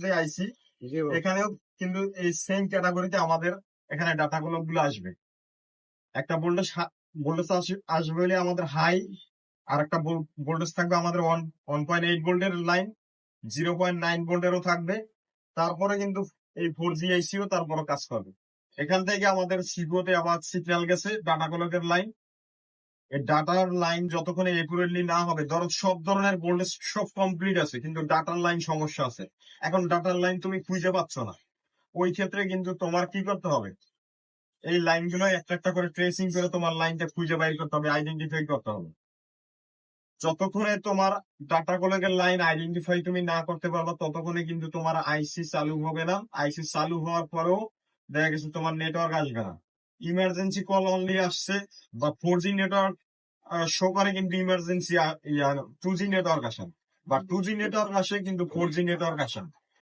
যে আইসি, এখানেও কিন্তু এই সেম ক্যাটাগরিতে আমাদের এখানে ডাটা গুলো আসবে। একটা ভোল্টেজ আসবে হলে আমাদের হাই, আর একটা ভোল্টেজ থাকবে আমাদের 1.8 ভোল্টের লাইন, 0.9 ভোল্টেরও থাকবে। তারপরে কিন্তু এই 4G আইসিও তারপরে কাজ করবে। এখান থেকে আমাদের সিপিইউতে আবার সিগন্যাল গেছে ডাটা কলকের লাইন। এই ডাটার লাইন যতক্ষণ একুরেটলি না হবে, ধরো সব ধরনের ভোল্টেজ সব কমপ্লিট আছে কিন্তু ডাটার লাইন সমস্যা আছে, এখন ডাটার লাইন তুমি খুঁজে পাচ্ছ না, ওই ক্ষেত্রে কিন্তু তোমার কি করতে হবে, এই লাইনগুলো একটা একটা করে ট্রেসিং করে তোমার লাইনটা খুঁজে বাইর করতে হবে, আইডেন্টিফাই করতে হবে। যতক্ষণে তোমার ডাটা কলেকের লাইন আইডেন্টিফাই তুমি না করতে পারবে, ততক্ষণে কিন্তু তোমার আইসি চালু হবে না। আইসি চালু হওয়ার পরেও দেখা গেছে তোমার নেটওয়ার্ক আসবে না, ইমার্জেন্সি কল অনলি আসছে, বা 4G নেটওয়ার্ক শো করে কিন্তু ইমার্জেন্সি 2G নেটওয়ার্ক আসে, বা 2G নেটওয়ার্ক আসে কিন্তু 4G নেটওয়ার্ক আসে না।